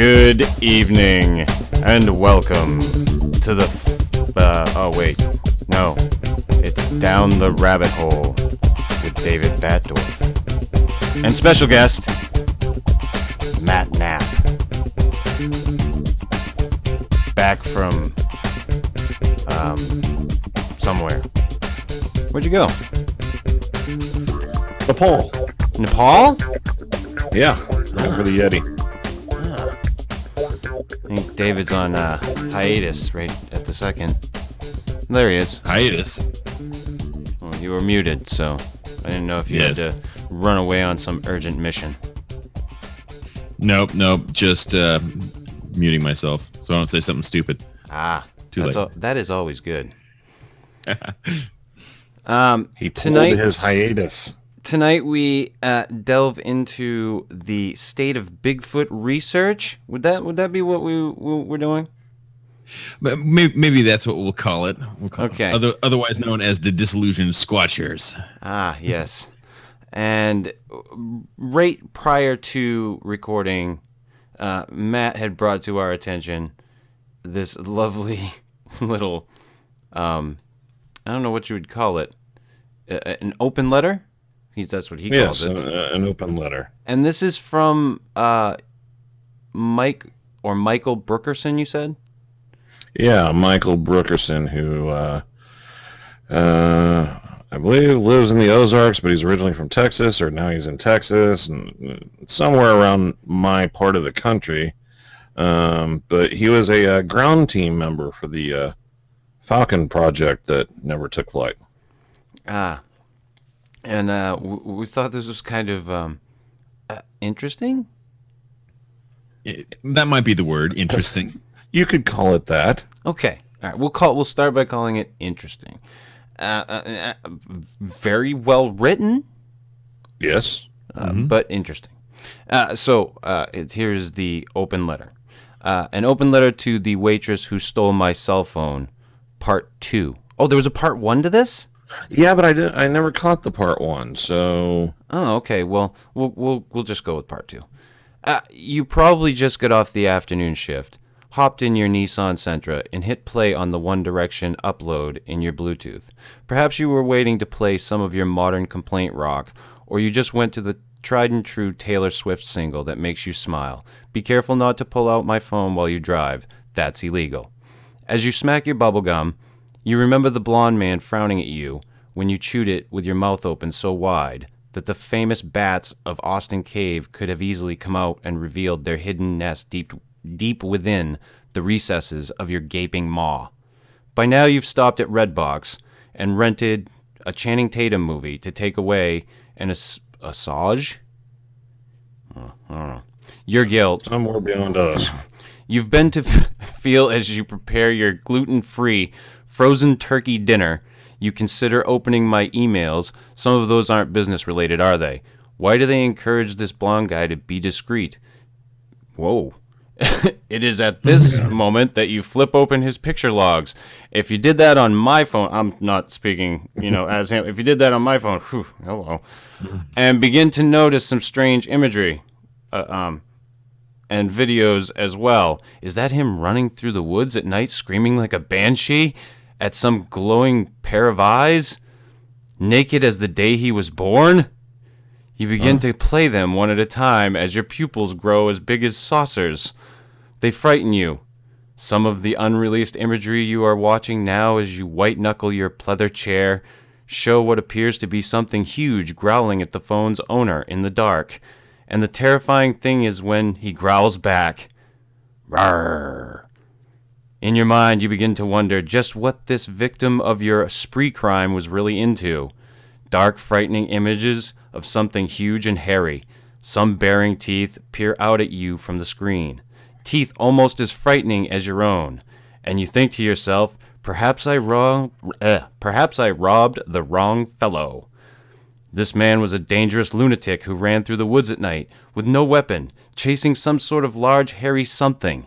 Good evening, and welcome to the... It's Down the Rabbit Hole with David Batdorf. And special guest, Matt Knapp. Back from, somewhere. Where'd you go? Nepal? Yeah, for the Yeti. I think David's on hiatus right at the second. There he is. Hiatus? Well, you were muted, so I didn't know if you had to run away on some urgent mission. Nope. Just muting myself so I don't say something stupid. Too late. That is always good. He pulled his hiatus. Tonight we delve into the state of Bigfoot research. Would that be what we're doing? But maybe that's what we'll call it. Okay. Otherwise known as the disillusioned Squatchers. Yes. And right prior to recording, Matt had brought to our attention this lovely little, I don't know what you would call it, an open letter? That's what he calls it. Yes, an open letter. And this is from Michael Brookerson, you said? Yeah, Michael Brookerson, who I believe lives in the Ozarks, but he's originally from Texas, or now he's in Texas, and somewhere around my part of the country. But he was a ground team member for the Falcon project that never took flight. And we thought this was kind of interesting. That might be the word, interesting. You could call it that. Okay, all right. We'll start by calling it interesting. Very well written. Yes, but interesting. So here's the open letter. An open letter to the waitress who stole my cell phone. Part 2. Oh, there was a part 1 to this? Yeah, but I never caught the part 1, so... Oh, okay. Well, we'll just go with part 2. You probably just got off the afternoon shift, hopped in your Nissan Sentra, and hit play on the One Direction upload in your Bluetooth. Perhaps you were waiting to play some of your modern complaint rock, or you just went to the tried and true Taylor Swift single that makes you smile. Be careful not to pull out my phone while you drive. That's illegal. As you smack your bubblegum, you remember the blonde man frowning at you when you chewed it with your mouth open so wide that the famous bats of Austin Cave could have easily come out and revealed their hidden nest deep within the recesses of your gaping maw. By now you've stopped at Redbox and rented a Channing Tatum movie to take away an assuage? I don't know. Your guilt. Somewhere beyond us. You've been to feel as you prepare your gluten-free frozen turkey dinner. You consider opening my emails. Some of those aren't business-related, are they? Why do they encourage this blonde guy to be discreet? Whoa. It is at this moment that you flip open his picture logs. If you did that on my phone, I'm not speaking, as him. If you did that on my phone, hello, and begin to notice some strange imagery, and videos as well. Is that him running through the woods at night, screaming like a banshee at some glowing pair of eyes, naked as the day he was born? You begin to play them one at a time as your pupils grow as big as saucers. They frighten you. Some of the unreleased imagery you are watching now as you white-knuckle your pleather chair show what appears to be something huge growling at the phone's owner in the dark. And the terrifying thing is when he growls back. Rawr. In your mind, you begin to wonder just what this victim of your spree crime was really into. Dark, frightening images of something huge and hairy. Some baring teeth peer out at you from the screen. Teeth almost as frightening as your own. And you think to yourself, perhaps I robbed the wrong fellow. This man was a dangerous lunatic who ran through the woods at night with no weapon, chasing some sort of large, hairy something.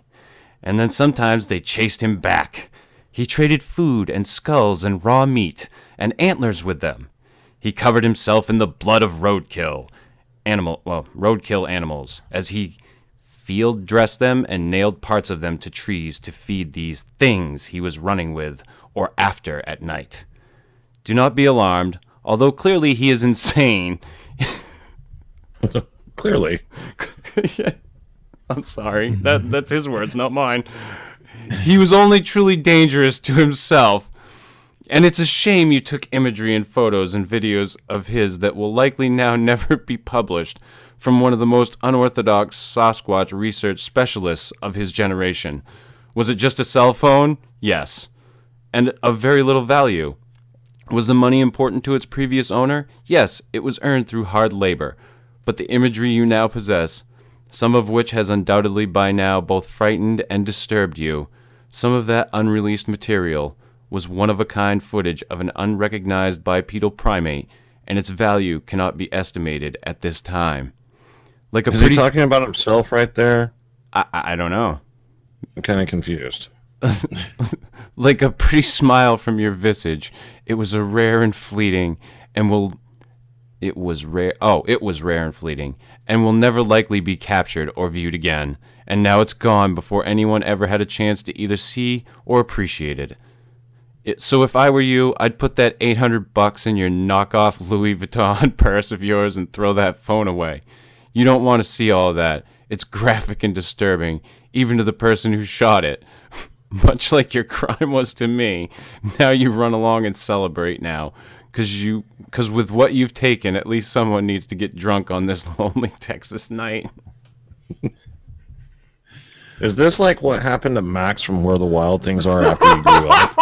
And then sometimes they chased him back. He traded food and skulls and raw meat and antlers with them. He covered himself in the blood of roadkill animals as he field dressed them and nailed parts of them to trees to feed these things he was running with or after at night. Do not be alarmed, although clearly he is insane. Clearly. I'm sorry. That's his words, not mine. He was only truly dangerous to himself. And it's a shame you took imagery and photos and videos of his that will likely now never be published from one of the most unorthodox Sasquatch research specialists of his generation. Was it just a cell phone? Yes. And of very little value. Was the money important to its previous owner? Yes, it was earned through hard labor. But the imagery you now possess, some of which has undoubtedly by now both frightened and disturbed you, some of that unreleased material was one-of-a-kind footage of an unrecognized bipedal primate, and its value cannot be estimated at this time. Is he talking about himself right there? I don't know. I'm kind of confused. Like a pretty smile from your visage, it was a rare and fleeting, and it was rare and fleeting, and will never likely be captured or viewed again. And now it's gone before anyone ever had a chance to either see or appreciate it. So if I were you, I'd put that $800 in your knockoff Louis Vuitton purse of yours and throw that phone away. You don't want to see all of that. It's graphic and disturbing, even to the person who shot it. Much like your crime was to me. Now you run along and celebrate now. Because with what you've taken, at least someone needs to get drunk on this lonely Texas night. Is this like what happened to Max from Where the Wild Things Are after he grew up?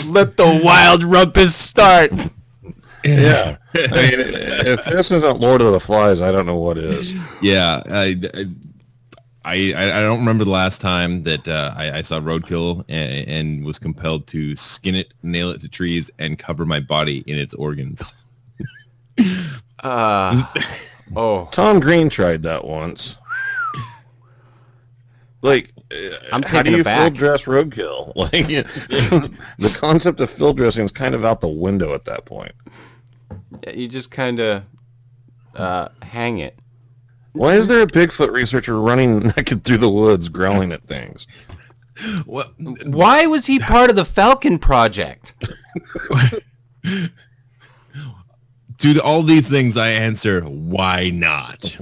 Let the wild rumpus start. Yeah. I mean, if this isn't Lord of the Flies, I don't know what is. Yeah. I don't remember the last time that I saw roadkill and was compelled to skin it, nail it to trees, and cover my body in its organs. Tom Green tried that once. Like, how do you field dress roadkill? Like, the concept of field dressing is kind of out the window at that point. Yeah, you just kind of hang it. Why is there a Bigfoot researcher running naked through the woods, growling at things? Why was he part of the Falcon Project? To all these things, I answer, why not?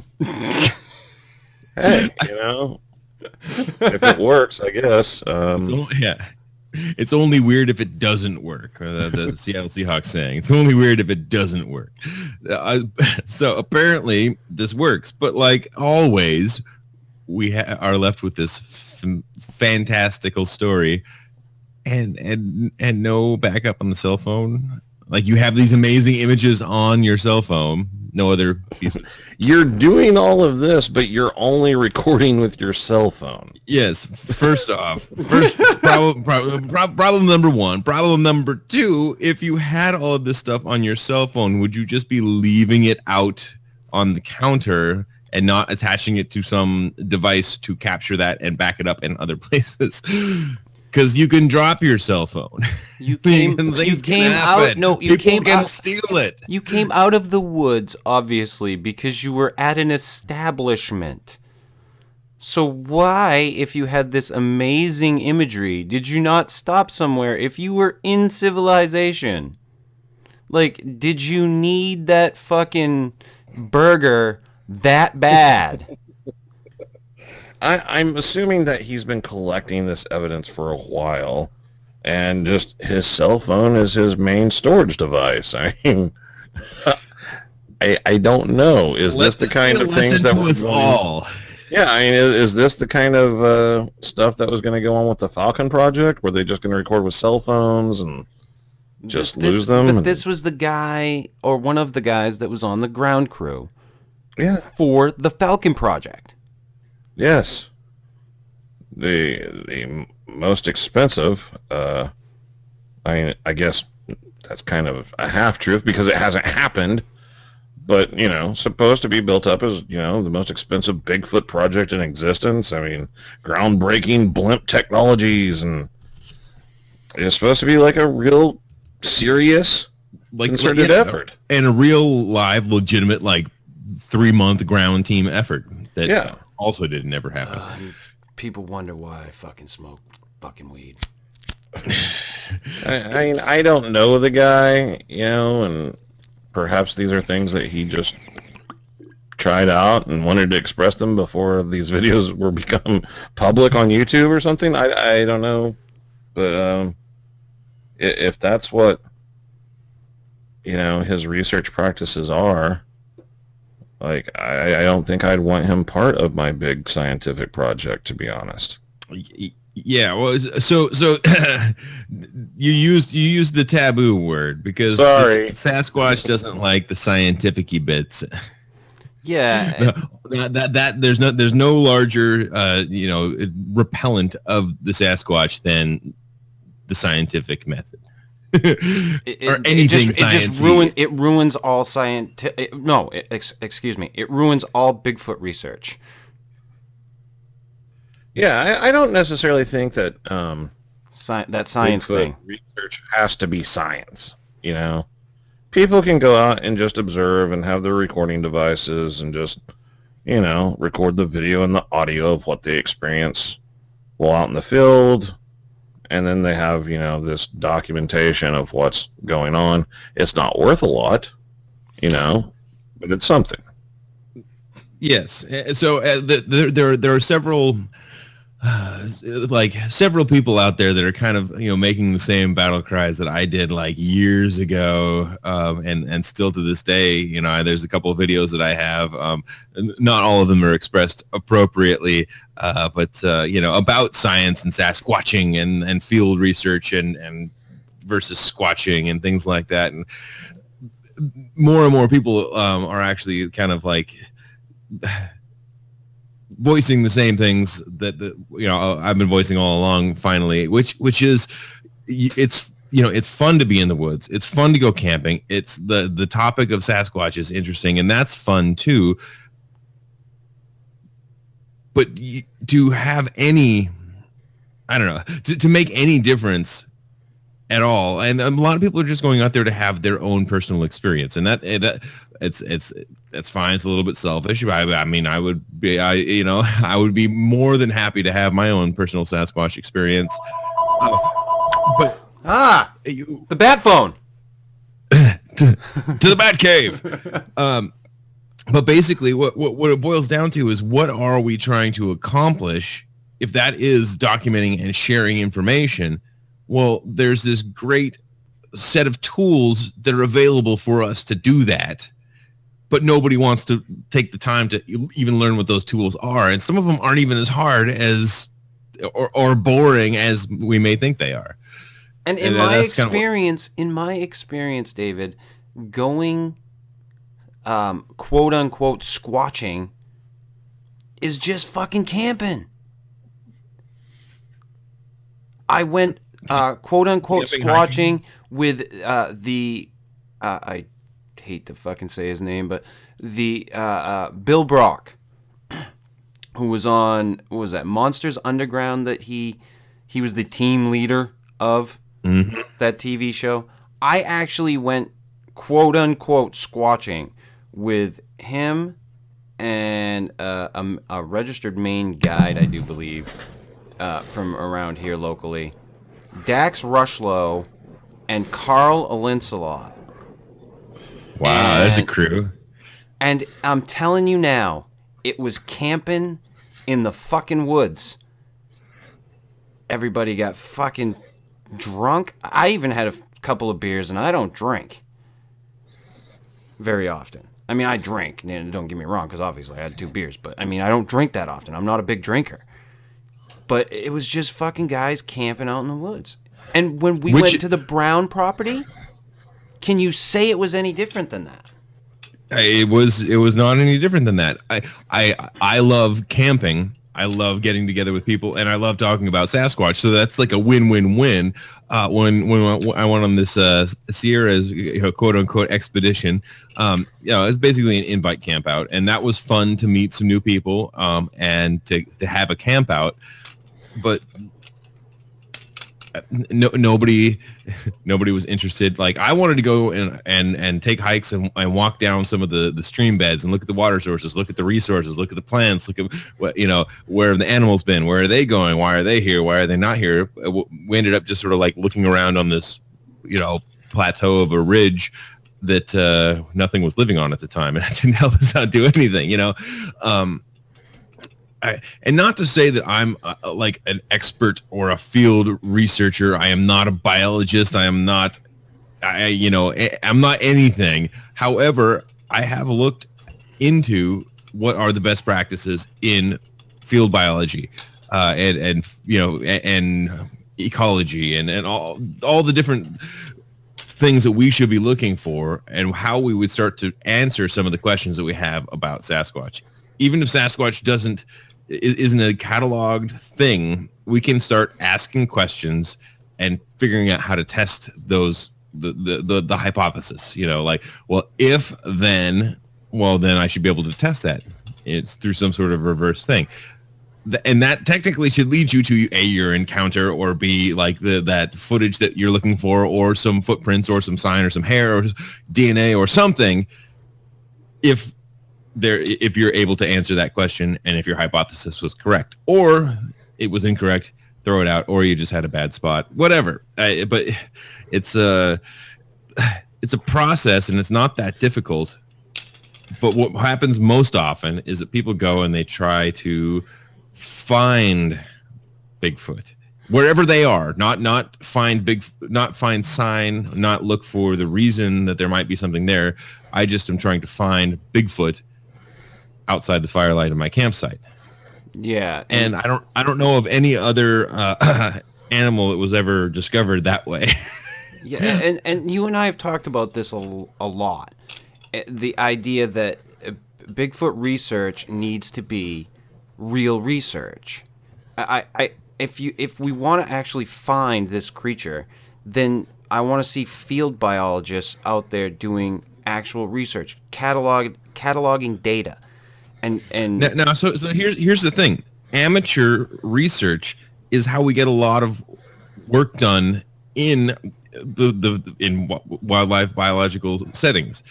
Hey, if it works, I guess. It's only weird if it doesn't work. The Seattle Seahawks saying, it's only weird if it doesn't work. So apparently this works, but like always, we are left with this fantastical story and no backup on the cell phone. Like you have these amazing images on your cell phone. No other piece. You're doing all of this, but you're only recording with your cell phone. Yes. First problem number one. Problem number two, if you had all of this stuff on your cell phone, would you just be leaving it out on the counter and not attaching it to some device to capture that and back it up in other places? Because you can drop your cell phone. You came out. No, you People came can out. steal it. You came out of the woods, obviously, because you were at an establishment. So why, if you had this amazing imagery, did you not stop somewhere if you were in civilization? Like, did you need that fucking burger that bad? I'm assuming that he's been collecting this evidence for a while, and just his cell phone is his main storage device. I mean, I don't know. Is this the kind of thing that was all? Yeah, I mean, is this the kind of stuff that was going to go on with the Falcon Project? Were they just going to record with cell phones and just lose them? But this was the guy, or one of the guys that was on the ground crew. Yeah. For the Falcon Project. Yes. The most expensive, I mean, I guess that's kind of a half-truth because it hasn't happened, but, supposed to be built up as, the most expensive Bigfoot project in existence. I mean, groundbreaking blimp technologies, and it's supposed to be like a real serious, concerted effort. And a real live, legitimate, 3-month ground team effort. that also did never happen. People wonder why I fucking smoke fucking weed. I mean, I don't know the guy, and perhaps these are things that he just tried out and wanted to express them before these videos were become public on YouTube or something. I don't know, but if that's what his research practices are, like I don't think I'd want him part of my big scientific project, to be honest. Yeah, well, so you used the taboo word because Sasquatch doesn't like the scientific-y bits. Yeah, that there's no larger repellent of the Sasquatch than the scientific method. It ruins all scientific. No, excuse me. It ruins all Bigfoot research. Yeah, I don't necessarily think that that science Bigfoot thing research has to be science. People can go out and just observe and have their recording devices and just record the video and the audio of what they experience while out in the field. And then they have, this documentation of what's going on. It's not worth a lot, but it's something. Yes. So there are several people out there that are kind of making the same battle cries that I did like years ago, and still to this day. There's a couple of videos that I have. Not all of them are expressed appropriately, but about science and Sasquatching and field research and versus squatching and things like that. And more and more people are actually kind of like voicing the same things that I've been voicing all along. Finally, which is it's fun to be in the woods. It's fun to go camping. It's the topic of Sasquatch is interesting, and that's fun too. But to have any, I don't know, to make any difference at all, and a lot of people are just going out there to have their own personal experience, and that that's fine. It's a little bit selfish. I mean, I would be more than happy to have my own personal Sasquatch experience. The bat phone to the bat cave. But basically, what it boils down to is what are we trying to accomplish? If that is documenting and sharing information, well, there's this great set of tools that are available for us to do that. But nobody wants to take the time to even learn what those tools are. And some of them aren't even as hard as or boring as we may think they are. And in my experience, David, going quote unquote squatching is just fucking camping. I went quote unquote squatching with I hate to fucking say his name, but the Bill Brock, who was on, what was that, Monsters Underground, that he was the team leader of that TV show. I actually went quote unquote squatching with him and a registered Maine guide, I do believe, from around here locally, Dax Rushlow and Carl Alinsalot. Wow, there's a crew. And I'm telling you now, it was camping in the fucking woods. Everybody got fucking drunk. I even had a couple of beers, and I don't drink very often. I mean, I drink, don't get me wrong, because obviously I had 2 beers, but I mean, I don't drink that often. I'm not a big drinker. But it was just fucking guys camping out in the woods. And when we went to the Brown property, can you say it was any different than that? It was not any different than that. I love camping. I love getting together with people, and I love talking about Sasquatch. So that's like a win-win-win. When I went on this Sierras, quote unquote expedition, it's basically an invite camp out, and that was fun to meet some new people and to have a camp out. But nobody was interested. Like, I wanted to go and take hikes and walk down some of the stream beds and look at the water sources, look at the resources, look at the plants, look at what, where have the animals been, where are they going, why are they here, why are they not here. We ended up just sort of like looking around on this plateau of a ridge that nothing was living on at the time, and I didn't help us out do anything. And not to say that I'm like an expert or a field researcher. I am not a biologist. I'm not anything. However, I have looked into what are the best practices in field biology, and ecology, and all the different things that we should be looking for, and how we would start to answer some of the questions that we have about Sasquatch. Even if Sasquatch isn't a cataloged thing, we can start asking questions and figuring out how to test those the hypothesis. Then I should be able to test that. It's through some sort of reverse thing, and that technically should lead you to your encounter, or B, like that footage that you're looking for, or some footprints, or some sign, or some hair, or DNA, or something. If you're able to answer that question, and if your hypothesis was correct, or it was incorrect, throw it out, or you just had a bad spot, whatever. But it's a process, and it's not that difficult. But what happens most often is that people go and they try to find Bigfoot wherever they are, not find sign, not look for the reason that there might be something there. I just am trying to find Bigfoot outside the firelight of my campsite. Yeah. And I don't know of any other animal that was ever discovered that way. Yeah, and you and I have talked about this a lot. The idea that Bigfoot research needs to be real research. If we want to actually find this creature, then I want to see field biologists out there doing actual research, cataloging data. And now, so here's the thing. Amateur research is how we get a lot of work done in in wildlife biological settings.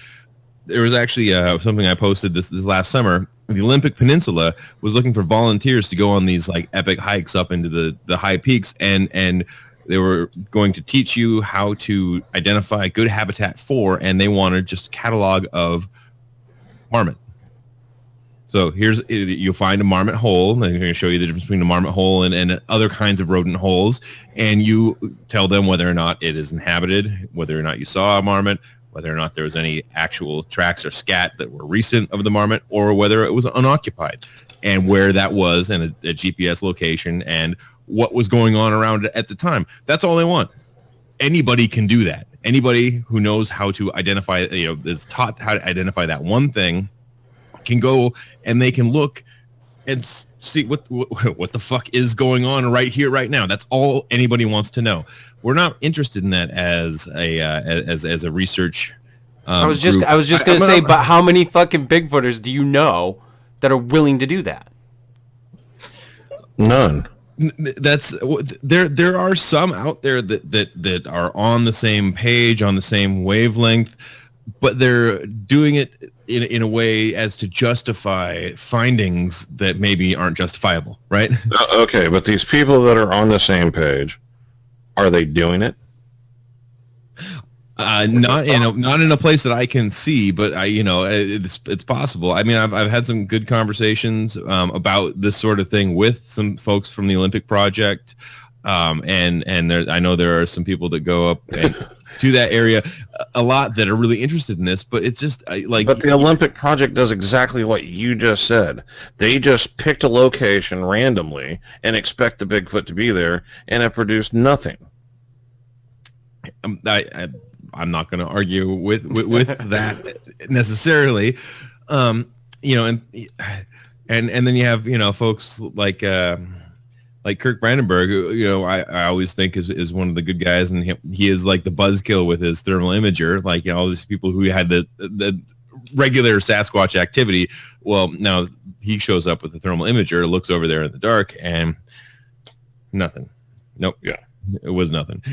There was actually something I posted this last summer. The Olympic Peninsula was looking for volunteers to go on these like epic hikes up into the high peaks, and they were going to teach you how to identify good habitat for, and they wanted just a catalog of marmot. So you'll find a marmot hole, and they're going to show you the difference between a marmot hole and other kinds of rodent holes, and you tell them whether or not it is inhabited, whether or not you saw a marmot, whether or not there was any actual tracks or scat that were recent of the marmot, or whether it was unoccupied, and where that was, and a GPS location, and what was going on around it at the time. That's all they want. Anybody can do that. Anybody who knows how to identify, is taught how to identify that one thing, can go and they can look and see what the fuck is going on right here, right now. That's all anybody wants to know. We're not interested in that as a research. I was just going to say, but how many fucking Bigfooters do you know that are willing to do that? None. That's there are some out there that are on the same page, on the same wavelength, but they're doing it in a way as to justify findings that maybe aren't justifiable, right? Okay, but these people that are on the same page, are they doing it? Not in a place that I can see, but it's possible. I mean, I've had some good conversations about this sort of thing with some folks from the Olympic Project, and I know there are some people that go up to that area a lot that are really interested in this, but it's just But the Olympic Project does exactly what you just said. They just picked a location randomly and expect the Bigfoot to be there, and it produced nothing. I'm not going to argue with that necessarily, and then you have folks like Kirk Brandenburg, who, I always think is one of the good guys, and he is like the buzzkill with his thermal imager, like all these people who had the regular Sasquatch activity. Well, now he shows up with the thermal imager, looks over there in the dark, and nothing. Nope. Yeah. It was nothing.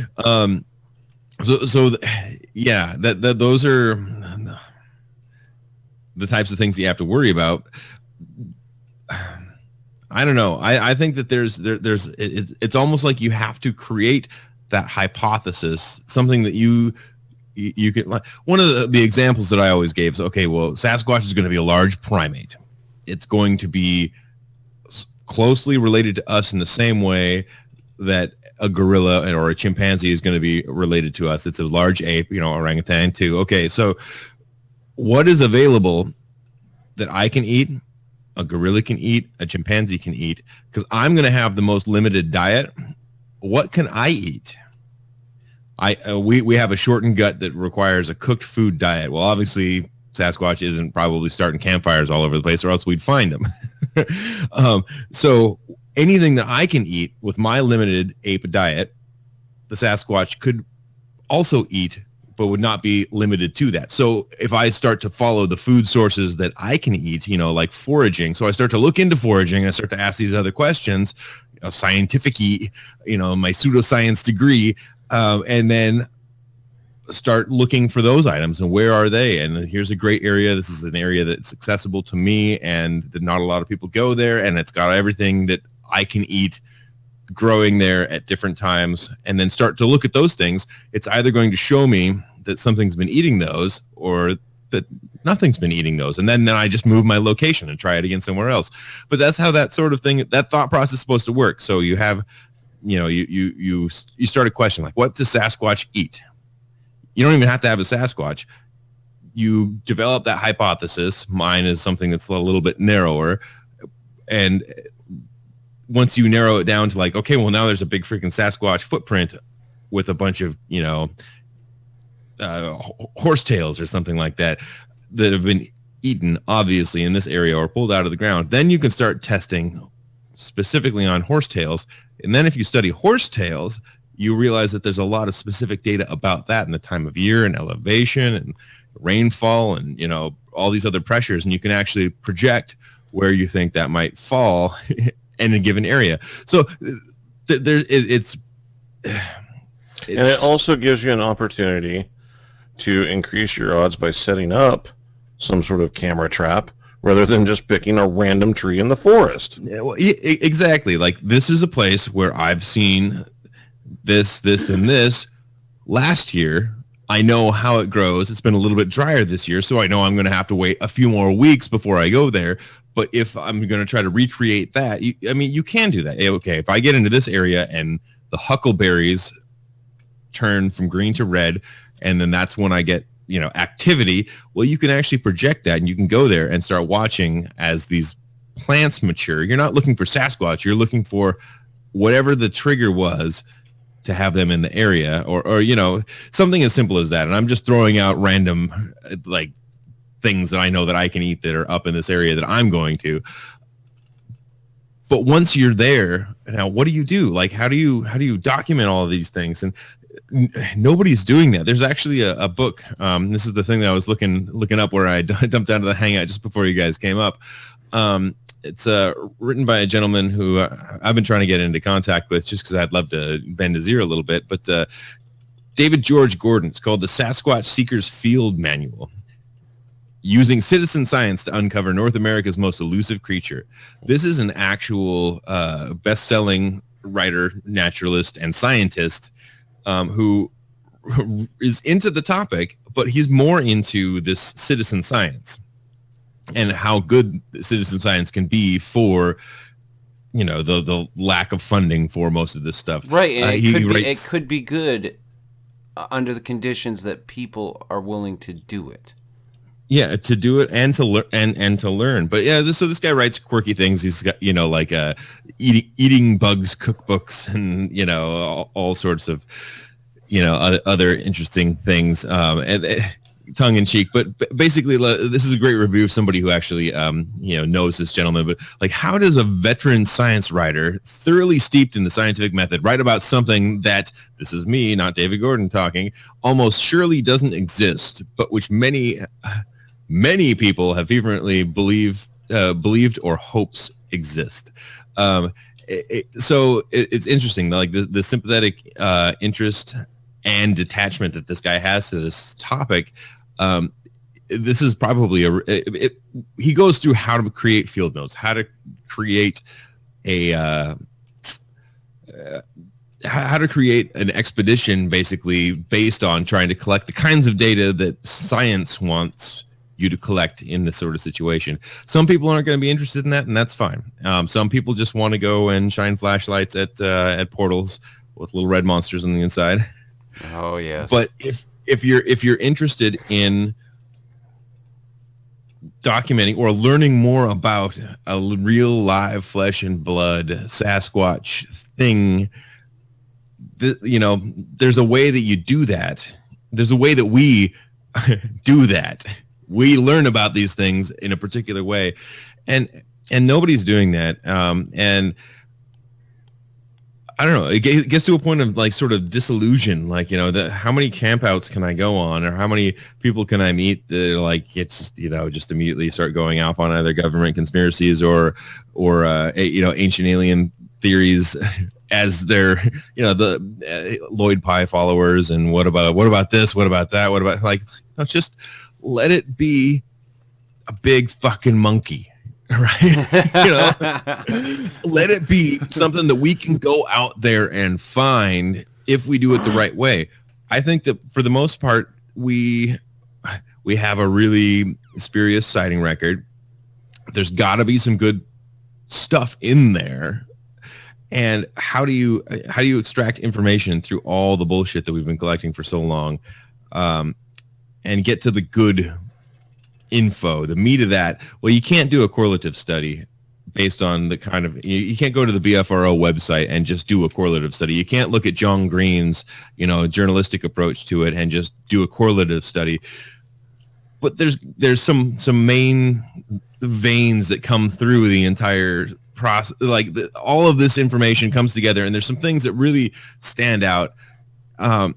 Yeah, that those are the types of things you have to worry about. I don't know. I think that it's almost like you have to create that hypothesis, something that you can, like, one of the examples that I always gave is, okay, well, Sasquatch is going to be a large primate. It's going to be closely related to us in the same way that a gorilla or a chimpanzee is going to be related to us. It's a large ape, orangutan too. Okay, so what is available that I can eat, a gorilla can eat, a chimpanzee can eat? Because I'm going to have the most limited diet. What can I eat? We have a shortened gut that requires a cooked food diet. Well, obviously, Sasquatch isn't probably starting campfires all over the place, or else we'd find them. So anything that I can eat with my limited ape diet, the Sasquatch could also eat, but would not be limited to that. So if I start to follow the food sources that I can eat, like foraging, so I start to look into foraging, I start to ask these other questions, scientific-y, my pseudoscience degree, and then start looking for those items and where are they? And here's a great area. This is an area that's accessible to me and that not a lot of people go there, and it's got everything that I can eat growing there at different times, and then start to look at those things. It's either going to show me that something's been eating those or that nothing's been eating those. And then I just move my location and try it again somewhere else. But that's how that sort of thing, that thought process is supposed to work. So you have, you start a question like, what does Sasquatch eat? You don't even have to have a Sasquatch. You develop that hypothesis. Mine is something that's a little bit narrower. And once you narrow it down to like, okay, well, now there's a big freaking Sasquatch footprint with a bunch of, horsetails or something like that have been eaten, obviously, in this area or pulled out of the ground. Then you can start testing specifically on horsetails. And then if you study horsetails, you realize that there's a lot of specific data about that in the time of year and elevation and rainfall and, all these other pressures. And you can actually project where you think that might fall in a given area. So it's and it also gives you an opportunity to increase your odds by setting up some sort of camera trap rather than just picking a random tree in the forest. Yeah, well, exactly. Like, this is a place where I've seen this, and this last year. I know how it grows. It's been a little bit drier this year, so I know I'm going to have to wait a few more weeks before I go there. But if I'm going to try to recreate that, you can do that. Okay, if I get into this area and the huckleberries turn from green to red, and then that's when I get, activity, well, you can actually project that, and you can go there and start watching as these plants mature. You're not looking for Sasquatch. You're looking for whatever the trigger was to have them in the area, or something as simple as that. And I'm just throwing out random, like, things that I know that I can eat that are up in this area that I'm going to. But once you're there, now what do you do? Like, how do you document all of these things? And nobody's doing that. There's actually a book. This is the thing that I was looking up where I dumped out of the Hangout just before you guys came up. It's written by a gentleman who I've been trying to get into contact with just because I'd love to bend his ear a little bit. But David George Gordon. It's called The Sasquatch Seeker's Field Manual, using citizen science to uncover North America's most elusive creature. This is an actual best-selling writer, naturalist, and scientist who is into the topic, but he's more into this citizen science and how good citizen science can be for, the lack of funding for most of this stuff. Right, and it could be good under the conditions that people are willing to do it. Yeah, to do it and to learn and to learn. But yeah, so this guy writes quirky things. He's got, like eating bugs cookbooks and, all sorts of, other interesting things. And tongue in cheek, but basically this is a great review of somebody who actually, knows this gentleman. But like, how does a veteran science writer, thoroughly steeped in the scientific method, write about something that, this is me, not David Gordon talking, almost surely doesn't exist, but which many people have fervently believed or hopes exist? It's interesting, like the sympathetic interest and detachment that this guy has to this topic. This is probably he goes through how to create field notes, how to create how to create an expedition basically based on trying to collect the kinds of data that science wants you to collect in this sort of situation. Some people aren't going to be interested in that, and that's fine. Some people just want to go and shine flashlights at portals with little red monsters on the inside. Oh yes. But if you're interested in documenting or learning more about a real live flesh and blood Sasquatch thing, there's a way that you do that. There's a way that we do that. We learn about these things in a particular way, and nobody's doing that. And I don't know. It gets to a point of like sort of disillusion. Like, how many campouts can I go on, or how many people can I meet that like it's just immediately start going off on either government conspiracies or ancient alien theories as their the Lloyd Pye followers. And what about this? What about that? What about just let it be a big fucking monkey. Right. Let it be something that we can go out there and find if we do it the right way. I think that for the most part, we have a really spurious sighting record. There's got to be some good stuff in there. And how do you extract information through all the bullshit that we've been collecting for so long, and get to the good info, the meat of that? Well, you can't do a correlative study based on the kind of, you can't go to the BFRO website and just do a correlative study. You can't look at John Green's, journalistic approach to it and just do a correlative study. But there's some main veins that come through the entire process. Like all of this information comes together, and there's some things that really stand out. And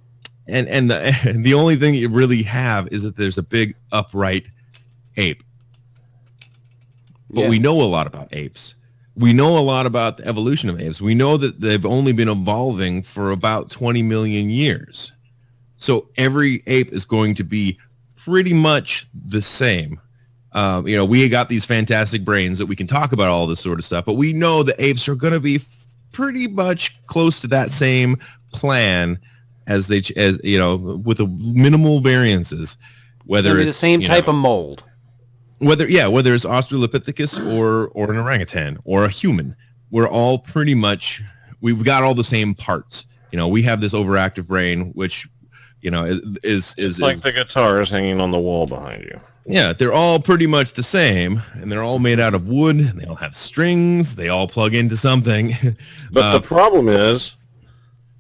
the only thing you really have is that there's a big upright ape. But we know a lot about apes. We know a lot about the evolution of apes. We know that they've only been evolving for about 20 million years. So every ape is going to be pretty much the same. We got these fantastic brains that we can talk about all this sort of stuff, but we know the apes are going to be pretty much close to that same plan as with the minimal variances. Whether it's the same type of mold. Whether it's Australopithecus or an orangutan or a human, we're all pretty much, we've got all the same parts. We have this overactive brain, which, is like the guitars hanging on the wall behind you. Yeah, they're all pretty much the same, and they're all made out of wood. And they all have strings. They all plug into something. But the problem is,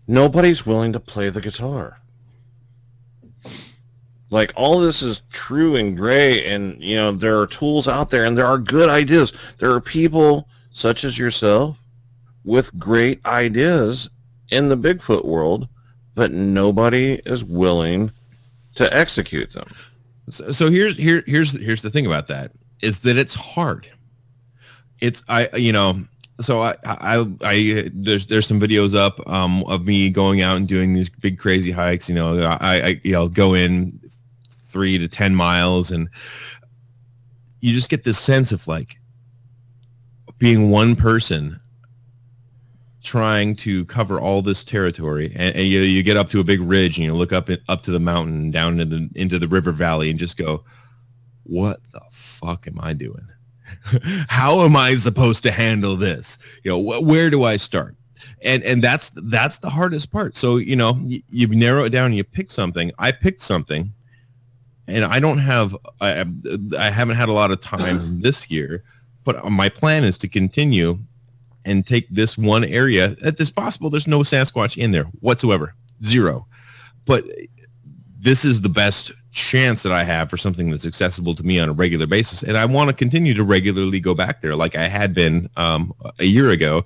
nobody's willing to play the guitar. Like, all this is true and great, and, there are tools out there, and there are good ideas. There are people such as yourself with great ideas in the Bigfoot world, but nobody is willing to execute them. So here's the thing about that, is that it's hard. It's, so there's some videos up of me going out and doing these big crazy hikes. I go in 3 to 10 miles, and you just get this sense of like being one person trying to cover all this territory, and you get up to a big ridge, and you look up to the mountain, down into the river valley, and just go, what the fuck am I doing? How am I supposed to handle this? Where do I start? And that's the hardest part. So you narrow it down, and you pick something. I picked something. And I haven't had a lot of time this year, but my plan is to continue and take this one area. It's possible there's no Sasquatch in there whatsoever, zero. But this is the best chance that I have for something that's accessible to me on a regular basis. And I want to continue to regularly go back there like I had been a year ago,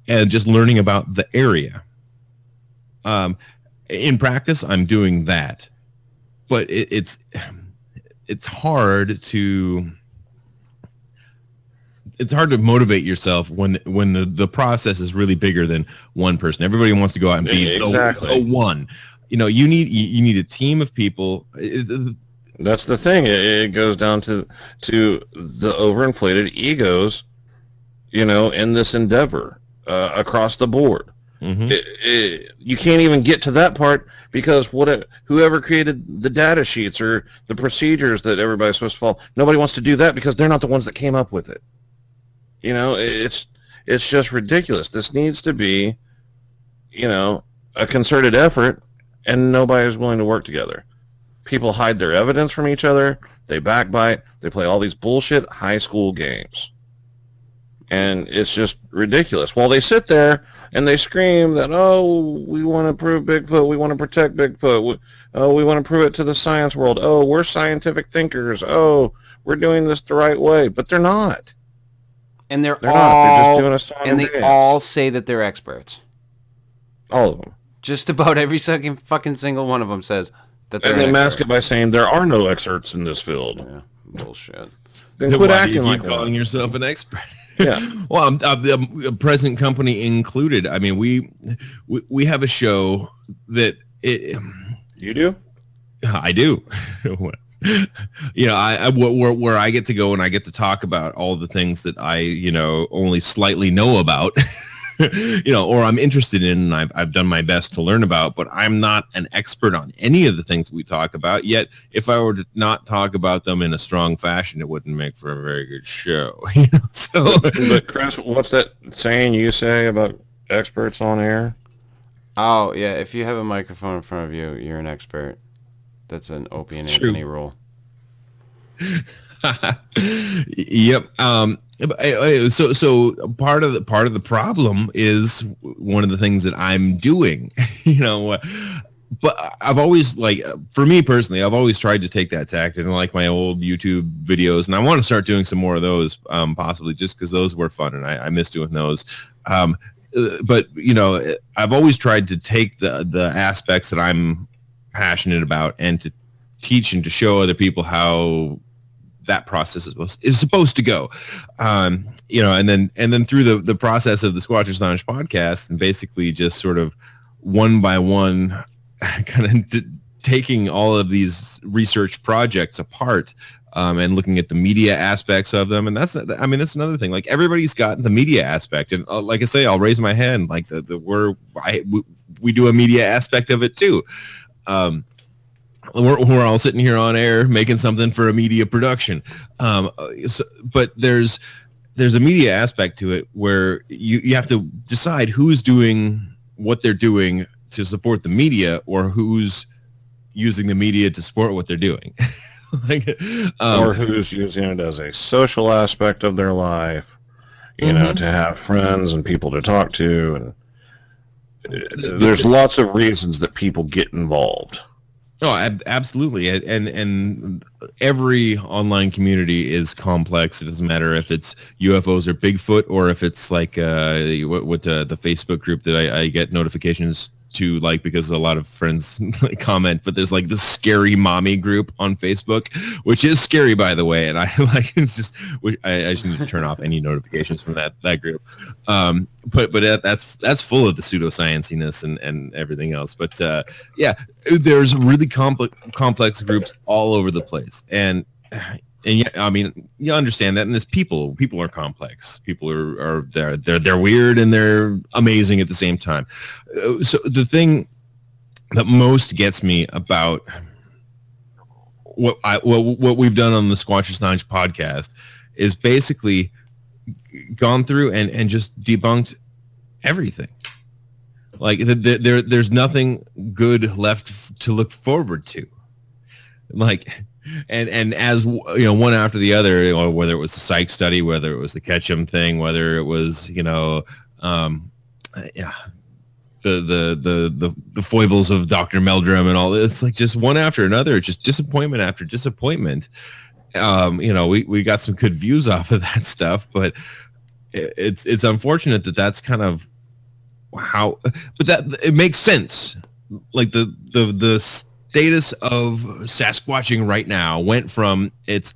and just learning about the area. In practice, I'm doing that. But it's hard to it's hard to motivate yourself when the process is really bigger than one person. Everybody wants to go out and be the one. You need a team of people. That's the thing. It goes down to the overinflated egos, in this endeavor across the board. Mm-hmm. You can't even get to that part because whoever created the data sheets or the procedures that everybody's supposed to follow, nobody wants to do that because they're not the ones that came up with it. It's just ridiculous. This needs to be, a concerted effort, and nobody's willing to work together. People hide their evidence from each other. They backbite. They play all these bullshit high school games. And it's just ridiculous. While they sit there and they scream that, oh, we want to prove Bigfoot. We want to protect Bigfoot. We want to prove it to the science world. Oh, we're scientific thinkers. Oh, we're doing this the right way. But they're not. And they're not. They're just doing a song and they dance. all say that they're experts. All of them. Just about every fucking single one of them says that they're experts. And they mask it by saying there are no experts in this field. Yeah, bullshit. Then quit acting like calling yourself an expert. Yeah. Well, I'm present company included. I mean, we have a show that You do? I do. Where I get to go and I get to talk about all the things that I, only slightly know about, or I'm interested in, and I've done my best to learn about, but I'm not an expert on any of the things we talk about. Yet, if I were to not talk about them in a strong fashion, it wouldn't make for a very good show. So, but Chris, what's that saying you say about experts on air? Oh yeah, if you have a microphone in front of you, you're an expert. That's an Opie and Anthony rule. Yep. So part of the problem is one of the things that I'm doing, but I've always, for me personally, I've always tried to take that tact, and like my old YouTube videos, and I want to start doing some more of those, possibly just because those were fun and I miss doing those. But I've always tried to take the aspects that I'm passionate about and to teach and to show other people how that process is supposed to go, and then through the process of the Squatchers Lounge podcast, and basically just sort of one by one, kind of taking all of these research projects apart, and looking at the media aspects of them. And that's another thing. Like, everybody's got the media aspect, and like I say, I'll raise my hand. Like we do a media aspect of it too. We're all sitting here on air making something for a media production. But there's a media aspect to it where you have to decide who's doing what they're doing to support the media, or who's using the media to support what they're doing. Or who's using it as a social aspect of their life, to have friends and people to talk to. And there's lots of reasons that people get involved. No, absolutely, and every online community is complex. It doesn't matter if it's UFOs or Bigfoot, or if it's like the Facebook group that I get notifications to, because a lot of friends comment. But there's like this scary mommy group on Facebook, which is scary, by the way. And I it's just I just need to turn off any notifications from that group. But that's full of the pseudoscienciness and everything else. But yeah, there's really complex groups all over the place, and yeah, I mean, you understand that. And there's people are complex. People are they're weird and they're amazing at the same time. So the thing that most gets me about what we've done on the Squatchers Lounge podcast is basically gone through and just debunked everything. Like there's nothing good left to look forward to. And as one after the other, whether it was the psych study, whether it was the Ketchum thing, whether it was the foibles of Dr. Meldrum and all this, like just one after another, just disappointment after disappointment. We got some good views off of that stuff, but it's unfortunate that that's kind of how, but that it makes sense. Like the status of Sasquatching right now went from it's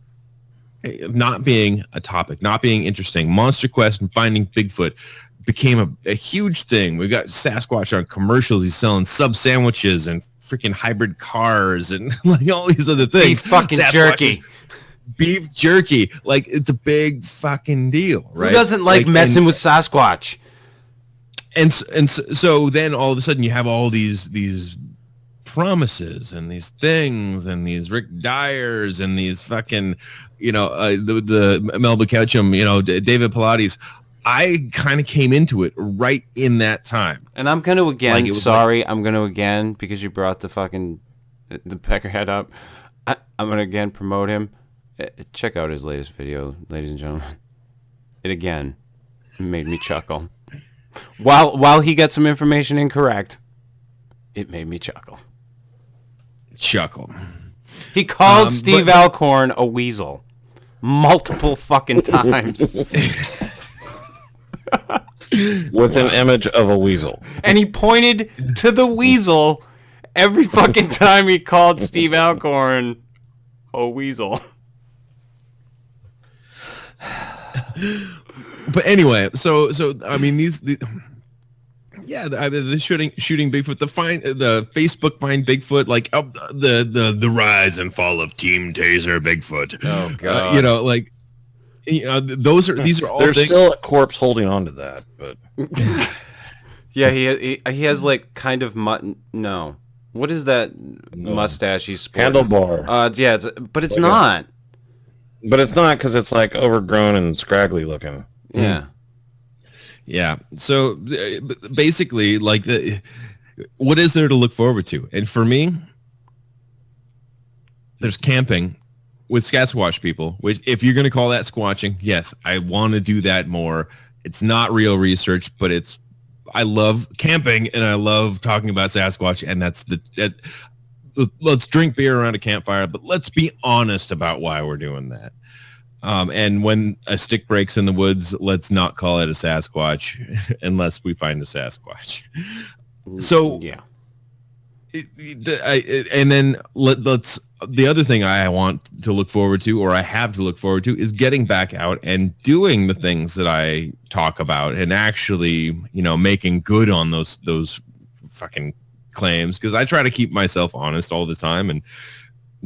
not being a topic, not being interesting, Monster Quest and Finding Bigfoot became a huge thing. We got Sasquatch on commercials. He's selling sub sandwiches and freaking hybrid cars and like all these other things. Beef fucking jerky. Beef jerky. Like, it's a big fucking deal, right? Who doesn't like messing with Sasquatch? And so then all of a sudden you have all these promises and these things and these Rick Dyers and these fucking, the Melba Ketchum, David Pilates. I kind of came into it right in that time. And I'm going to again, I'm going to again, because you brought the peckerhead up, I'm going to again promote him. Check out his latest video, ladies and gentlemen. It again made me chuckle. While he got some information incorrect, it made me chuckle. He called Steve Alcorn a weasel multiple fucking times. With an image of a weasel. And he pointed to the weasel every fucking time he called Steve Alcorn a weasel. But anyway, so I mean the shooting Bigfoot, the Facebook Find Bigfoot, like the rise and fall of Team Taser Bigfoot. Oh god. These are all. There's still a corpse holding on to that, but yeah, he has like kind of mutton. No, what is that mustache he's sporting? Handlebar. Yeah, but it's not. But it's not because it's like overgrown and scraggly looking. Yeah. Yeah. So basically, like, what is there to look forward to? And for me, there's camping with Sasquatch people, which, if you're going to call that squatching, yes, I want to do that more. It's not real research, but I love camping and I love talking about Sasquatch, and let's drink beer around a campfire, but let's be honest about why we're doing that. And when a stick breaks in the woods, let's not call it a Sasquatch unless we find a Sasquatch. So yeah. And then let's. The other thing I want to look forward to, or I have to look forward to, is getting back out and doing the things that I talk about, and actually, making good on those fucking claims, because I try to keep myself honest all the time, and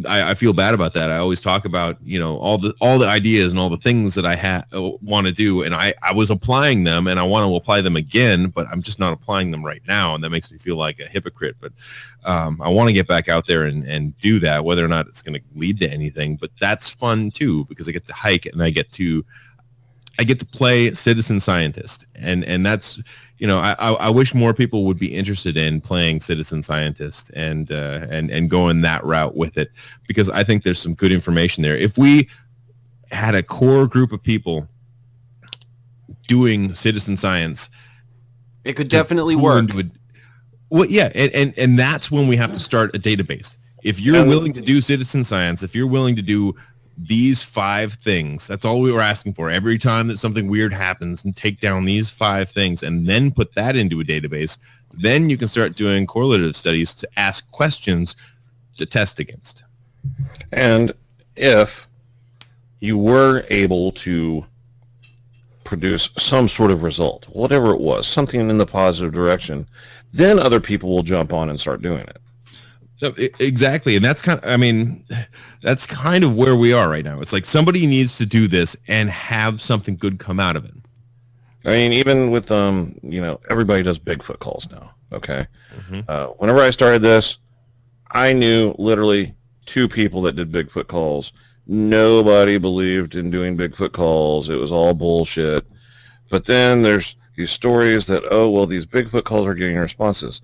I feel bad about that. I always talk about all the ideas and all the things that I want to do, and I was applying them, and I want to apply them again, but I'm just not applying them right now, and that makes me feel like a hypocrite. But I want to get back out there and do that, whether or not it's going to lead to anything. But that's fun too, because I get to hike and I get to play citizen scientist, and that's. I wish more people would be interested in playing citizen scientist and going that route with it, because I think there's some good information there. If we had a core group of people doing citizen science, it could definitely work. Well, yeah, and that's when we have to start a database. If you're willing to do citizen science, if you're willing to do these 5 things, that's all we were asking for. Every time that something weird happens, and take down these 5 things and then put that into a database, then you can start doing correlative studies to ask questions to test against. And if you were able to produce some sort of result, whatever it was, something in the positive direction, then other people will jump on and start doing it. Exactly, and that's kind of where we are right now. It's like somebody needs to do this and have something good come out of it. I mean, even with everybody does Bigfoot calls now. Okay, whenever I started this, I knew literally 2 people that did Bigfoot calls. Nobody believed in doing Bigfoot calls. It was all bullshit. But then there's these stories that, these Bigfoot calls are getting responses.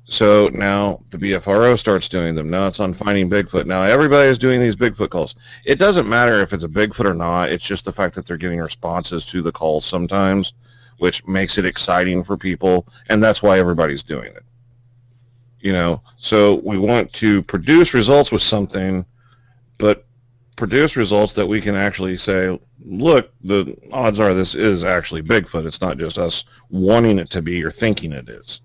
So now the BFRO starts doing them. Now it's on Finding Bigfoot. Now everybody is doing these Bigfoot calls. It doesn't matter if it's a Bigfoot or not. It's just the fact that they're getting responses to the calls sometimes, which makes it exciting for people, and that's why everybody's doing it. So we want to produce results with something, but produce results that we can actually say, look, the odds are this is actually Bigfoot. It's not just us wanting it to be or thinking it is.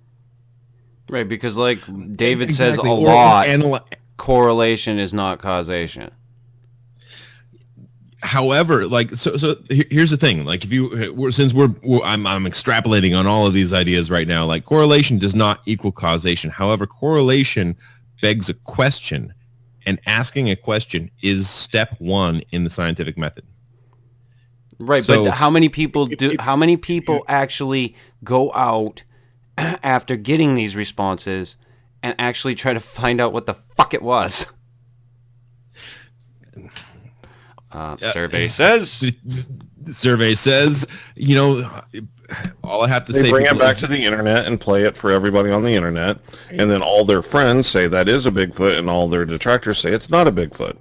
Right, because like David says a lot, correlation is not causation. However, like here's the thing. Like if I'm extrapolating on all of these ideas right now. Like correlation does not equal causation. However, correlation begs a question, and asking a question is step one in the scientific method. Right, so, but how many people actually go out after getting these responses and actually try to find out what the fuck it was? Survey says. Survey says, all I have to say. They bring it back to the internet and play it for everybody on the internet, and then all their friends say that is a Bigfoot, and all their detractors say it's not a Bigfoot.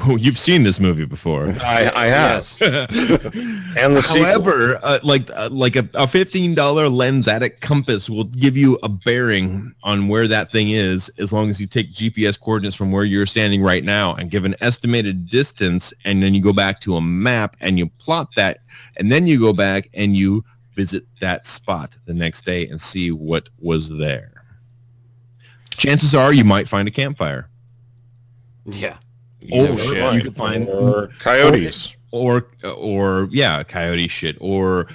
Well, you've seen this movie before. I have. And the however, like a $15 lens addict compass will give you a bearing on where that thing is, as long as you take GPS coordinates from where you're standing right now and give an estimated distance, and then you go back to a map and you plot that, and then you go back and you visit that spot the next day and see what was there. Chances are you might find a campfire. Yeah. You could find coyotes or coyote shit, or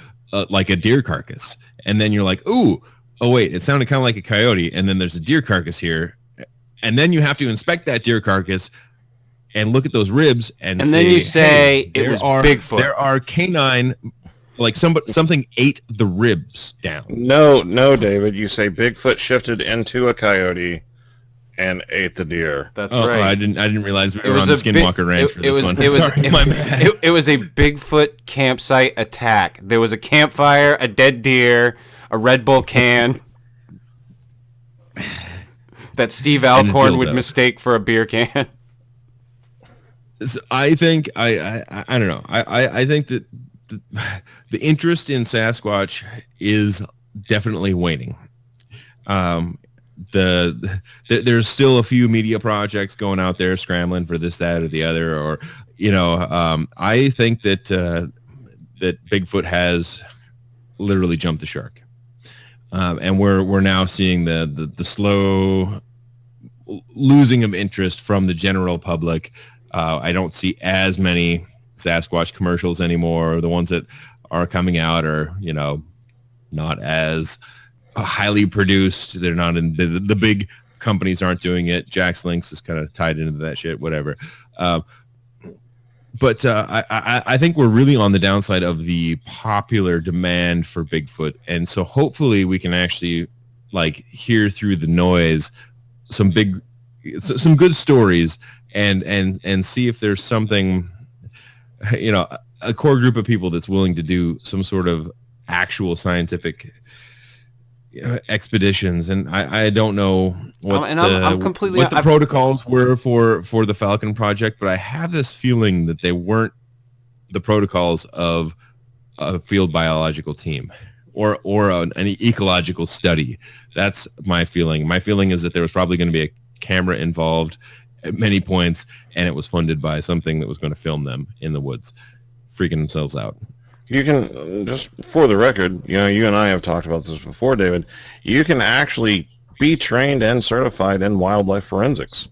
like a deer carcass, and then you're like, oh wait, it sounded kind of like a coyote, and then there's a deer carcass here, and then you have to inspect that deer carcass and look at those ribs, and then you say it was Bigfoot. There are canine, like something ate the ribs down. No, David, you say Bigfoot shifted into a coyote and ate the deer. That's right. I didn't realize we were on the Skinwalker Ranch for this one. It was a Bigfoot campsite attack. There was a campfire, a dead deer, a Red Bull can that Steve Alcorn would mistake for a beer can. I think I don't know. I think that the interest in Sasquatch is definitely waning. There's still a few media projects going out there scrambling for this, that, or the other, or I think that that Bigfoot has literally jumped the shark, and we're now seeing the slow losing of interest from the general public. I don't see as many Sasquatch commercials anymore. The ones that are coming out are not as highly produced. They're not in the big companies aren't doing it. Jack's Links is kind of tied into that shit, whatever. But I think we're really on the downside of the popular demand for Bigfoot, and so hopefully we can actually hear through the noise some good stories and see if there's something, a core group of people that's willing to do some sort of actual scientific expeditions. And I don't know what the protocols were for the Falcon project, but I have this feeling that they weren't the protocols of a field biological team or an ecological study. That's my feeling. My feeling is that there was probably going to be a camera involved at many points, and it was funded by something that was going to film them in the woods freaking themselves out. You can, just for the record, you and I have talked about this before, David, you can actually be trained and certified in wildlife forensics.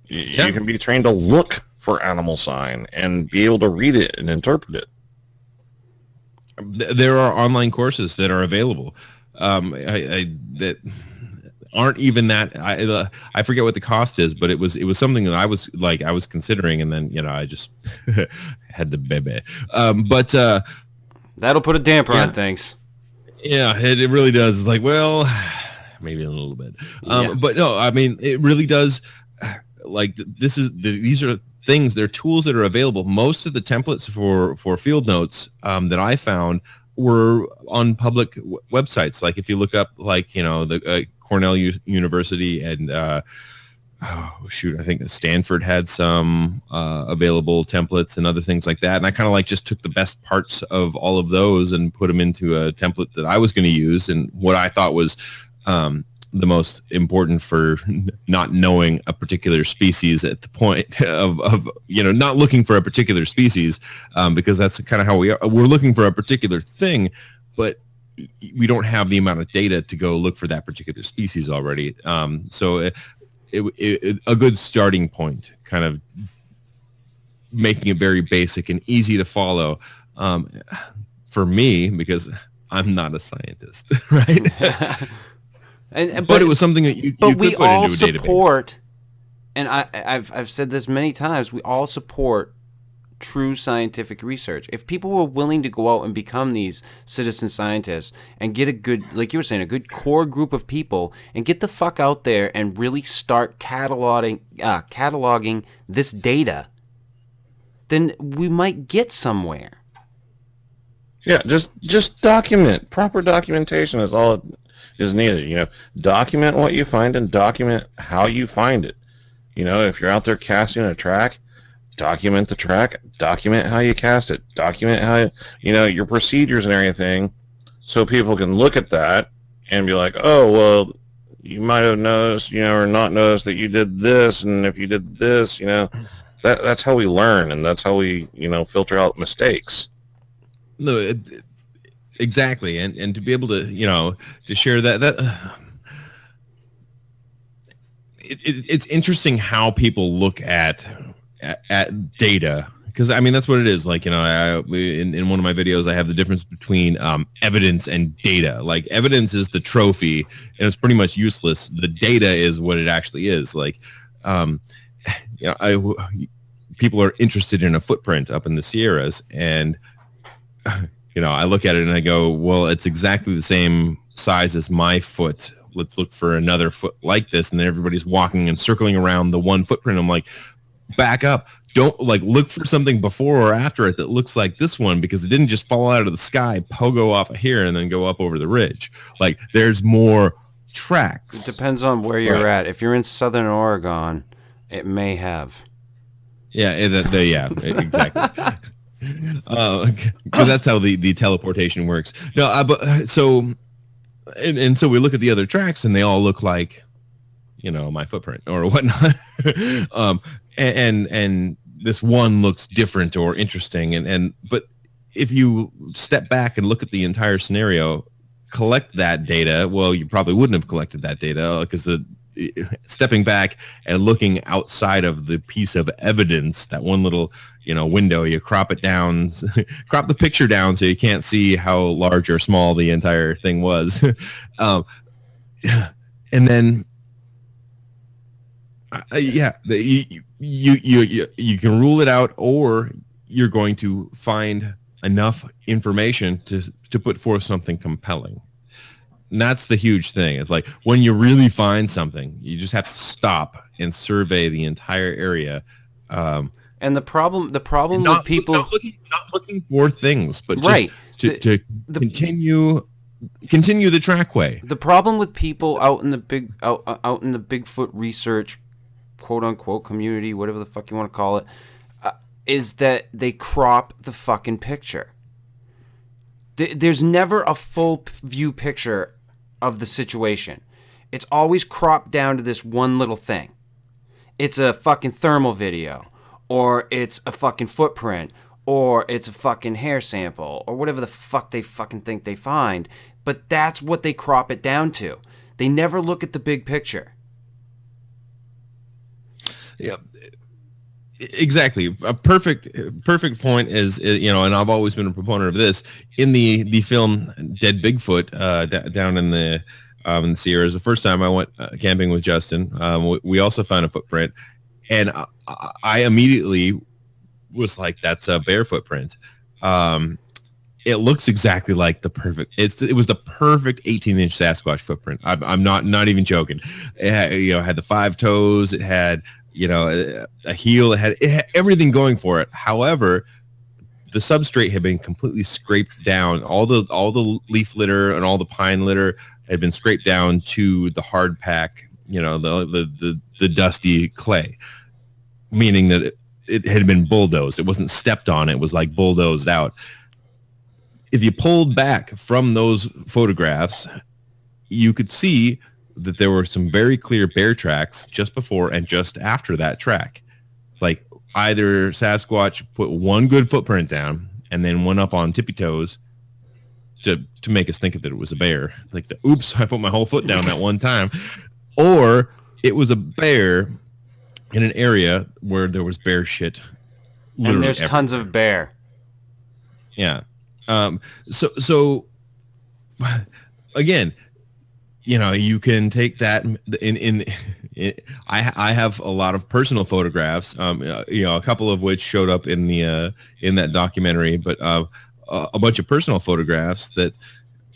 You can be trained to look for animal sign and be able to read it and interpret it. There are online courses that are available that aren't even that. I forget what the cost is, but it was something that I was considering, and then I just had to baby. But that'll put a damper on things. Yeah, it really does. It's maybe a little bit. But no, I mean, it really does. These are things. They're tools that are available. Most of the templates for field notes that I found were on public websites. Like if you look up, the Cornell University and I think Stanford had some available templates and other things like that. And I kind of just took the best parts of all of those and put them into a template that I was going to use, and what I thought was the most important for not knowing a particular species at the point of not looking for a particular species, because that's kind of how we are. We're looking for a particular thing, but we don't have the amount of data to go look for that particular species already. So it a good starting point kind of making it very basic and easy to follow. For me, because I'm not a scientist, right? But it was something that you could we put all into a database. support, and I've said this many times, we all support true scientific research. If people were willing to go out and become these citizen scientists and get a good, like you were saying, a good core group of people and get the fuck out there and really start cataloging this data, then we might get somewhere. Yeah, just document. Proper documentation is all it is needed. You know, document what you find and document how you find it. You know, if you're out there casting a track, document the track, document how you cast it, document how, you know, your procedures and everything, so people can look at that and be like, oh, well, you might have noticed, you know, or not noticed that you did this, and if you did this, you know, that's how we learn, and that's how we, you know, filter out mistakes. No, exactly, and to be able to, you know, to share that it's interesting how people look at data, because I mean that's what it is. Like, you know, in one of my videos I have the difference between evidence and data. Like, evidence is the trophy and it's pretty much useless. The data is what it actually is. Like, you know, people are interested in a footprint up in the Sierras, and you know, I look at it and I go, well, it's exactly the same size as my foot. Let's look for another foot like this. And then everybody's walking and circling around the one footprint. I'm like, back up. Don't, like, look for something before or after it that looks like this one, because it didn't just fall out of the sky, pogo off of here, and then go up over the ridge. Like, there's more tracks. It depends on where you're at. If you're in Southern Oregon, it may have. Yeah, yeah, exactly. Because that's how the teleportation works. No, but so so we look at the other tracks and they all look like, you know, my footprint or whatnot. And this one looks different or interesting, but if you step back and look at the entire scenario, collect that data, well, you probably wouldn't have collected that data, because stepping back and looking outside of the piece of evidence, that one little, you know, window, you crop it down, crop the picture down so you can't see how large or small the entire thing was. And then, yeah, you can rule it out, or you're going to find enough information to put forth something compelling. And that's the huge thing. It's like, when you really find something, you just have to stop and survey the entire area. And the problem with people not looking for things, but right. just to continue the trackway. The problem with people out in the Bigfoot research, quote unquote, community, whatever the fuck you want to call it, is that they crop the fucking picture. There's never a full view picture of the situation. It's always cropped down to this one little thing. It's a fucking thermal video, or it's a fucking footprint, or it's a fucking hair sample, or whatever the fuck they fucking think they find. But that's what they crop it down to. They never look at the big picture. Yeah, exactly. A perfect point is, you know, and I've always been a proponent of this in the film Dead Bigfoot, down in the Sierras. The first time I went camping with Justin, we also found a footprint, and I immediately was like, that's a bear footprint. It looks exactly like it was the perfect 18-inch Sasquatch footprint. I'm not even joking. It had, you know, had the 5 toes. It had, you know, a heel. It had everything going for it. However, the substrate had been completely scraped down. All the leaf litter and all the pine litter had been scraped down to the hard pack, you know, the dusty clay, meaning that it had been bulldozed. It wasn't stepped on. It was like bulldozed out. If you pulled back from those photographs, you could see that there were some very clear bear tracks just before and just after that track. Like, either Sasquatch put one good footprint down and then went up on tippy toes to make us think that it was a bear. Like, oops, I put my whole foot down that one time. Or it was a bear in an area where there was bear shit And there's tons of bear. Yeah. So again, you can take that I have a lot of personal photographs, a couple of which showed up in the in that documentary, but a bunch of personal photographs that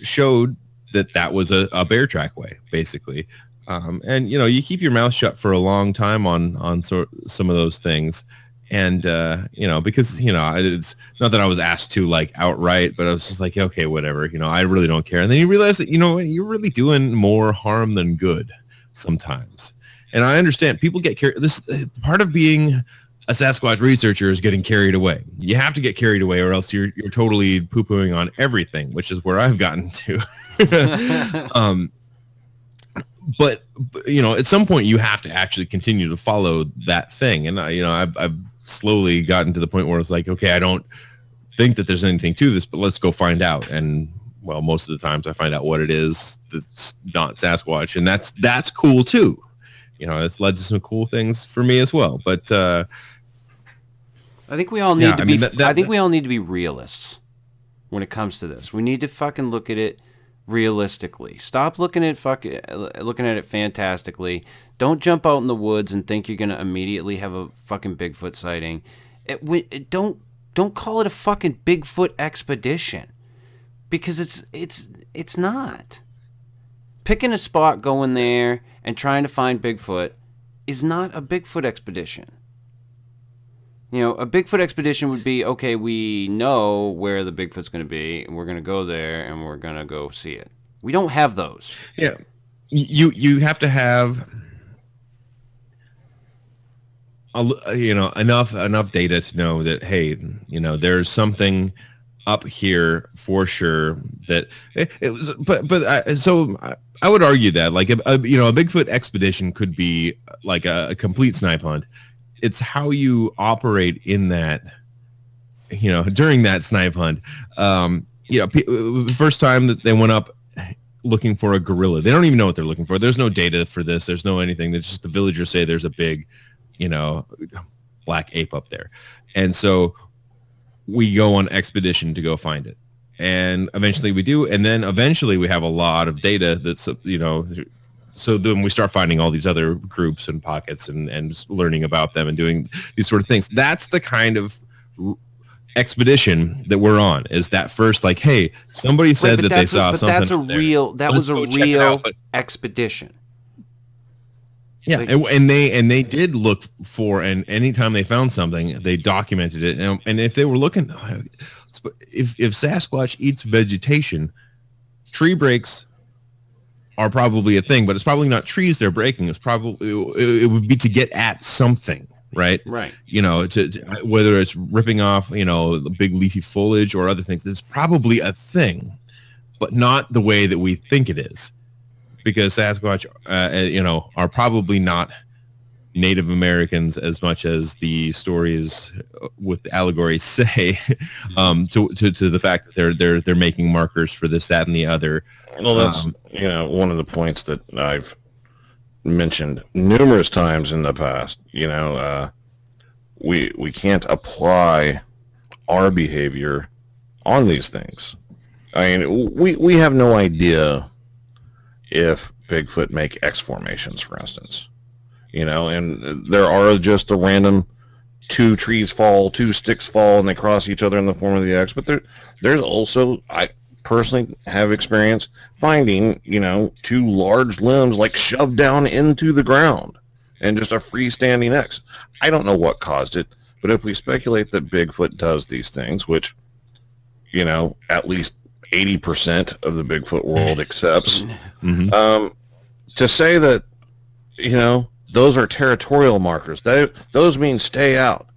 showed that was a bear trackway, basically. And you keep your mouth shut for a long time on some of those things. And, because, it's not that I was asked to like outright, but I was just like, okay, whatever, I really don't care. And then you realize that, you're really doing more harm than good sometimes. And I understand people get carried. This part of being a Sasquatch researcher is getting carried away. You have to get carried away or else you're totally poo-pooing on everything, which is where I've gotten to. But at some point you have to actually continue to follow that thing. And I've slowly gotten to the point where it's like, okay, I don't think that there's anything to this, but let's go find out. And well, most of the times I find out what it is that's not Sasquatch, and that's cool too. It's led to some cool things for me as well. But I think we all need to be. I think we all need to be realists when it comes to this. We need to fucking look at it realistically. Stop looking at it fantastically. Don't jump out in the woods and think you're gonna immediately have a fucking Bigfoot sighting. Don't call it a fucking Bigfoot expedition, because it's not. Picking a spot, going there, and trying to find Bigfoot is not a Bigfoot expedition. A Bigfoot expedition would be, okay, we know where the Bigfoot's going to be, and we're going to go there, and we're going to go see it. We don't have those. Yeah. You have to have enough data to know that, hey, there's something up here for sure that it was, so I would argue that like a Bigfoot expedition could be like a complete snipe hunt. It's how you operate in that, during that snipe hunt. The first time that they went up looking for a gorilla, they don't even know what they're looking for. There's no data for this. There's no anything. It's just the villagers say there's a big, black ape up there. And so we go on expedition to go find it. And eventually we do. And then eventually we have a lot of data that's, so then we start finding all these other groups and pockets and learning about them and doing these sort of things. That's the kind of expedition that we're on, is that first, like, hey, somebody said that they saw something. That was a real expedition. Yeah, and they did look for, and anytime they found something, they documented it. And if they were looking, if Sasquatch eats vegetation, tree breaks are probably a thing, but it's probably not trees they're breaking. It's probably, it would be to get at something, right? Right. To whether it's ripping off, the big leafy foliage or other things. It's probably a thing, but not the way that we think it is, because Sasquatch, are probably not Native Americans as much as the stories with the allegories say, to the fact that they're making markers for this, that, and the other. Well, that's one of the points that I've mentioned numerous times in the past. We can't apply our behavior on these things. I mean, we have no idea if Bigfoot make X formations, for instance. And there are just a random 2 trees fall, 2 sticks fall, and they cross each other in the form of the X. But there's also, I personally have experience finding, 2 large limbs like shoved down into the ground and just a freestanding X. I don't know what caused it, but if we speculate that Bigfoot does these things, which, at least 80% of the Bigfoot world accepts, to say that, those are territorial markers, those mean stay out.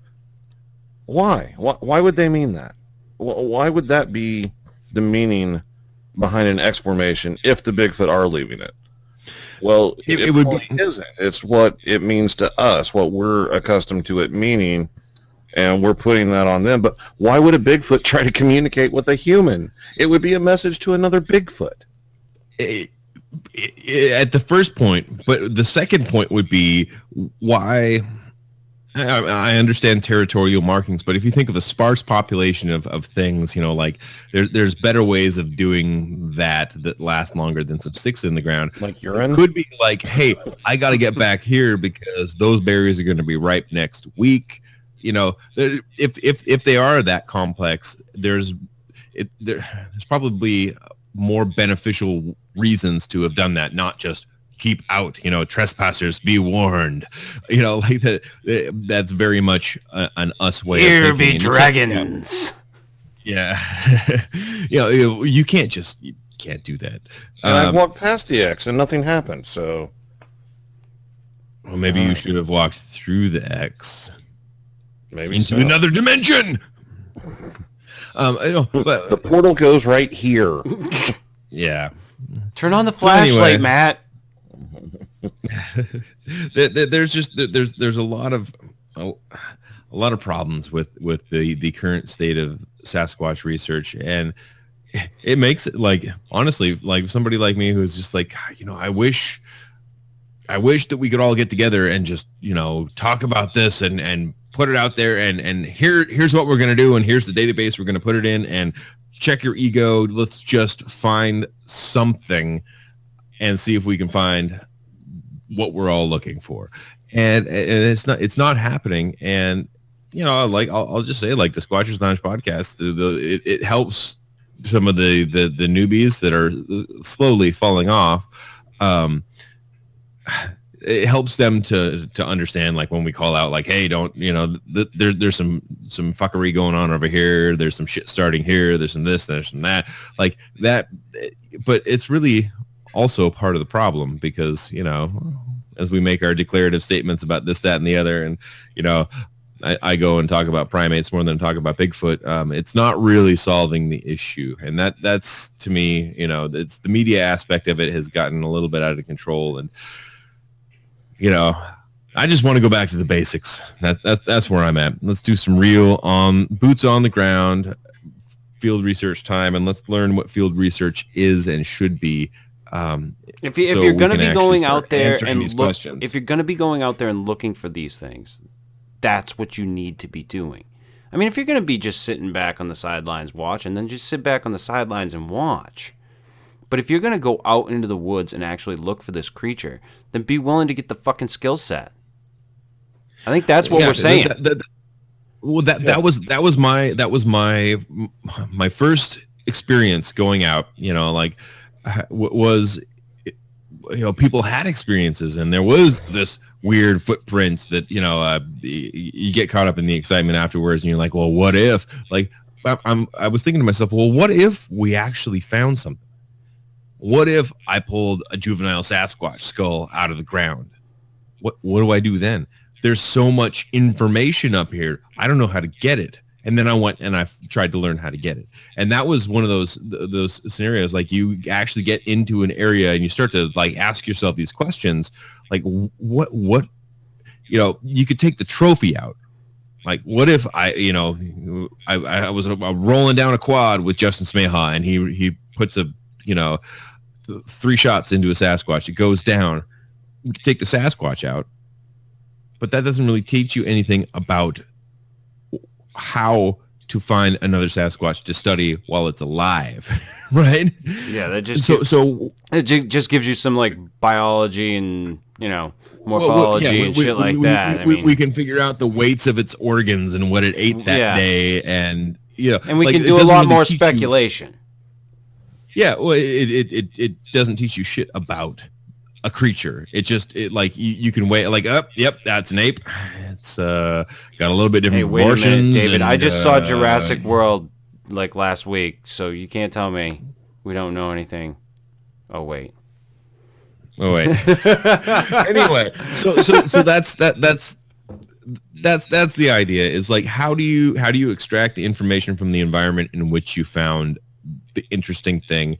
Why? Why would they mean that? Why would that be the meaning behind an X formation if the Bigfoot are leaving it? Well, it isn't. It's what it means to us, what we're accustomed to it meaning, and we're putting that on them. But why would a Bigfoot try to communicate with a human? It would be a message to another Bigfoot. At the first point, but the second point would be why I understand territorial markings, but if you think of a sparse population of things, like there's better ways of doing that last longer than some sticks in the ground. Like urine? It could be like, hey, I got to get back here because those berries are going to be ripe next week. If they are that complex, there's probably more beneficial reasons to have done that, not just keep out, trespassers be warned, like that's very much an us way Here of thinking. be dragons. Yeah. You can't do that. And I walked past the X and nothing happened, so. Well, maybe you should have walked through the X. Maybe into another dimension. But the portal goes right here. Yeah. Turn on the flashlight, Matt. There's a lot of problems with the current state of Sasquatch research, and it makes it, like, honestly, like somebody like me who's just like, I wish that we could all get together and just talk about this and put it out there, and here's what we're going to do, and here's the database we're going to put it in, and check your ego. Let's just find something and see if we can find what we're all looking for. And it's not happening. And, like, I'll just say, like, the Squatchers Lounge podcast, it helps some of the newbies that are slowly falling off. It helps them to understand, like, when we call out, like, hey, don't, there's some fuckery going on over here. There's some shit starting here. There's some this, there's some that, like that. But it's really also part of the problem because, as we make our declarative statements about this, that, and the other, and, I go and talk about primates more than talk about Bigfoot. It's not really solving the issue. And that's, to me, it's the media aspect of it has gotten a little bit out of control. And, I just want to go back to the basics. That's where I'm at. Let's do some real boots on the ground field research time, and let's learn what field research is and should be. If you're going to be going out there and if you're going to be going out there and looking for these things, that's what you need to be doing. I mean, if you're going to be just sitting back on the sidelines watching, then just sit back on the sidelines and watch. But if you're going to go out into the woods and actually look for this creature, then be willing to get the fucking skill set. I think that's what we're saying. That was my first experience going out, was, people had experiences, and there was this weird footprint that, you get caught up in the excitement afterwards, and you're like, well, what if, like, I was thinking to myself, well, what if we actually found something? What if I pulled a juvenile Sasquatch skull out of the ground? What do I do then? There's so much information up here. I don't know how to get it. And then I went and I tried to learn how to get it. And that was one of those scenarios. Like, you actually get into an area and you start to, like, ask yourself these questions. Like, what, you could take the trophy out. Like, what if I was rolling down a quad with Justin Smeha, and he puts 3 shots into a Sasquatch. It goes down. You can take the Sasquatch out, but that doesn't really teach you anything about how to find another Sasquatch to study while it's alive, right? Yeah, that just it just gives you some, like, biology and morphology and shit like that. We can figure out the weights of its organs and what it ate that day, and and we can do a lot more speculation. Yeah, well, it doesn't teach you shit about a creature. It just, like, you can wait, like, yep, that's an ape. It's got a little bit different proportions. Wait a minute, David. I just saw Jurassic World, like, last week, so you can't tell me we don't know anything. Oh wait. Anyway, so that's the idea. Is, like, how do you extract the information from the environment in which you found the interesting thing?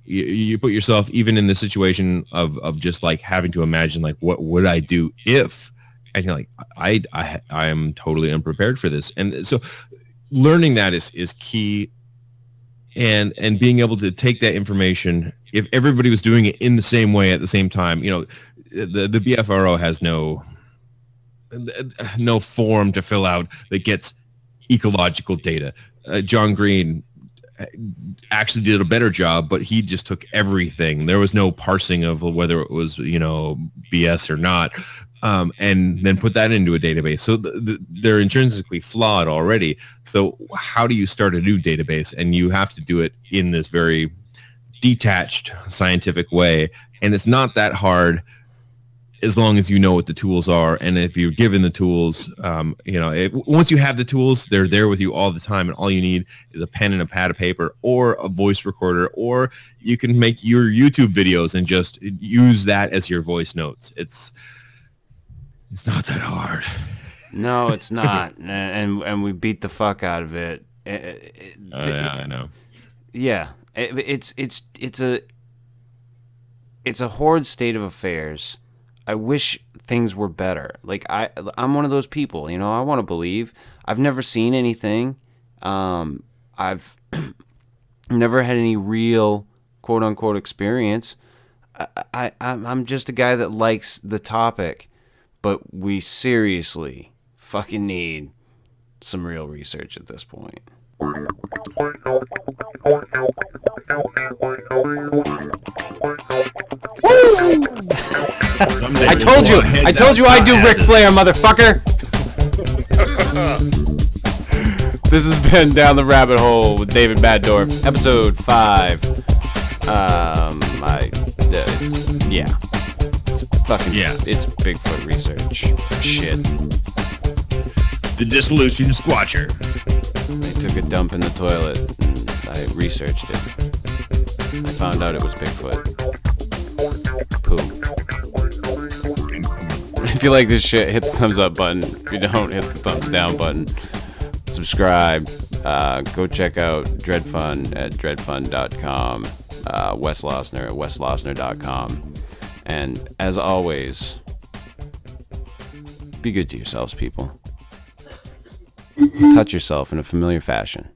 You put yourself even in the situation of just, like, having to imagine, like, what would I do if, and you're like, I am totally unprepared for this. And so learning that is key, and being able to take that information, if everybody was doing it in the same way at the same time, the BFRO has no no form to fill out that gets ecological data. John Green actually did a better job, but he just took everything. There was no parsing of whether it was, BS or not, and then put that into a database. So they're intrinsically flawed already. So how do you start a new database? And you have to do it in this very detached scientific way. And it's not that hard as long as you know what the tools are. And if you're given the tools, once you have the tools, they're there with you all the time. And all you need is a pen and a pad of paper or a voice recorder, or you can make your YouTube videos and just use that as your voice notes. It's not that hard. No, it's not. And we beat the fuck out of it. Yeah, I know. Yeah. It's a horrid state of affairs. I wish things were better. Like I'm one of those people, I want to believe. I've never seen anything. I've never had any real quote unquote experience. I'm just a guy that likes the topic, but we seriously fucking need some real research at this point. I told you I'd do Ric Flair, motherfucker. This has been Down the Rabbit Hole with David Batdorf, episode 5. It's Bigfoot research shit. The disillusioned squatcher. They took a dump in the toilet, and I researched it. I found out it was Bigfoot. Poo. If you like this shit, hit the thumbs up button. If you don't, hit the thumbs down button. Subscribe. Go check out Dred Funn at dredfunn.com. Wes Losner at weslosner.com. And as always, be good to yourselves, people. Touch yourself in a familiar fashion.